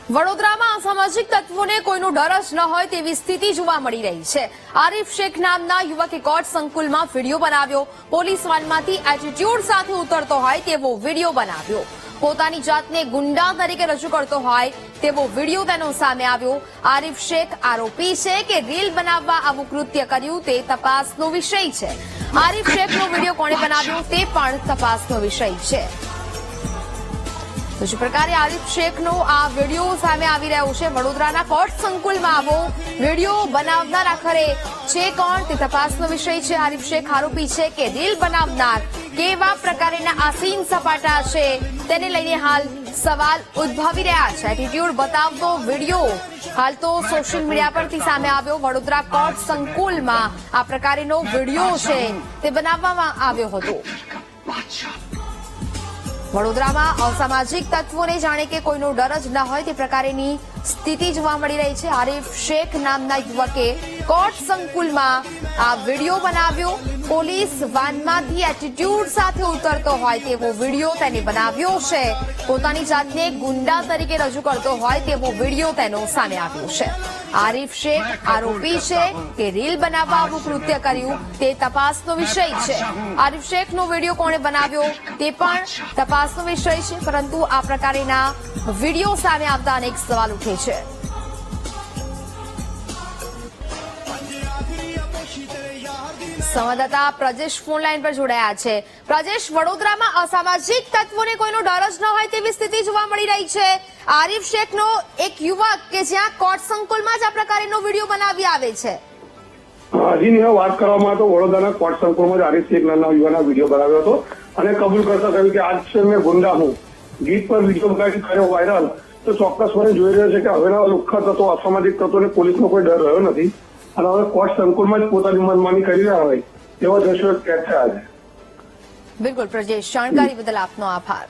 વડોદરામાં અસામાજિક તત્વોને કોઈનો ડર જ ન હોય તેવી સ્થિતિ જોવા મળી રહી છે। આરિફ શેખ નામના યુવકે કોર્ટ સંકુલમાં વિડીયો બનાવ્યો। પોલીસ વાનમાંથી એટીટ્યુડ સાથે ઉતરતો હોય તેવો વિડીયો બનાવ્યો। પોતાની જાતને ગુંડા તરીકે રજૂ કરતો હોય તેવો વિડીયો તેનો સામે આવ્યો। આરિફ શેખ આરોપી છે કે રીલ બનાવવા આવું કૃત્ય કર્યું તે તપાસનો વિષય છે। આરિફ શેખનો વિડીયો કોણે બનાવ્યો તે પણ તપાસનો વિષય છે। તો જે પ્રકારે આરિફ શેખનો આ વિડીયો સામે આવી રહ્યો છે, વડોદરાના કોર્ટ સંકુલમાં આવો વિડીયો બનાવનાર આખરે છે કોણ તે તપાસનો વિષય છે। આરિફ શેખ આરોપી છે કે રીલ બનાવનાર, કેવા પ્રકારના આસીન સપાટા છે તેને લઈને હાલ સવાલ ઉદ્ભવી રહ્યા છે। એટીટ્યુડ બતાવતો વિડીયો હાલ તો સોશિયલ મીડિયા પરથી સામે આવ્યો। વડોદરા કોર્ટ સંકુલમાં આ પ્રકારનો વિડીયો છે તે બનાવવામાં આવ્યો હતો। વડોદરામાં અસામાજિક તત્વોને જાણે કે કોઈનો ડર જ ન હોય તે પ્રકારની સ્થિતિ જોવા મળી રહી છે। આરિફ શેખ નામના યુવકે કોર્ટ સંકુલમાં આ વિડીયો બનાવ્યો। પોલીસ વાનમાંથી એટીટ્યુડ સાથે ઉતરતો હોય તેવો વિડીયો તેને બનાવ્યો છે। પોતાની જાતને ગુંડા તરીકે રજૂ કરતો હોય તેવો વિડીયો તેનો સામે આવ્યો છે। આરિફ શેખ આરોપી છે કે રીલ બનાવવા આવું કૃત્ય કર્યું તે તપાસનો વિષય છે। આરિફ શેખનો વિડીયો કોણે બનાવ્યો તે પણ તપાસનો વિષય છે, પરંતુ આ પ્રકારના વિડીયો સામે આવતા અનેક સવાલ ઉઠે છે। સંવાદદાતા પ્રજેશ ફોન લાઈન પર જોડાયા છે। પ્રજેશ, વડોદરામાં અસામાજિક તત્વોને કોઈનો ડર જ ન હોય તેવી સ્થિતિ જોવા મળી રહી છે। આરિફ શેખનો એક યુવક કે જ્યાં કોર્ટ સંકુલમાં જ આ પ્રકારનો વિડીયો બનાવી આવે છે। હજી વાત કરવામાં તો વડોદરાના કોર્ટ સંકુલમાં આરિફ શેખ નામના યુવાના વિડીયો બનાવ્યો હતો અને કબૂલ કરતા કહ્યું કે આજ છે મેં ગુંડા હું ગીત પર વિડીયો બનાવી કર્યો વાયરલ। તો ચોક્કસપણે જોઈ રહ્યો છે કે હવેના લુખ્ખા તત્વો, અસામાજિક તત્વોને પોલીસનો કોઈ ડર રહ્યો નથી અને હવે કોર્ટ સંકુલમાં જ પોતાની મનમાની કરી રહ્યા હોય એવા દ્રશ્યો કેદ થયા છે। બિલકુલ પ્રજેશ, જાણકારી બદલ આપનો આભાર।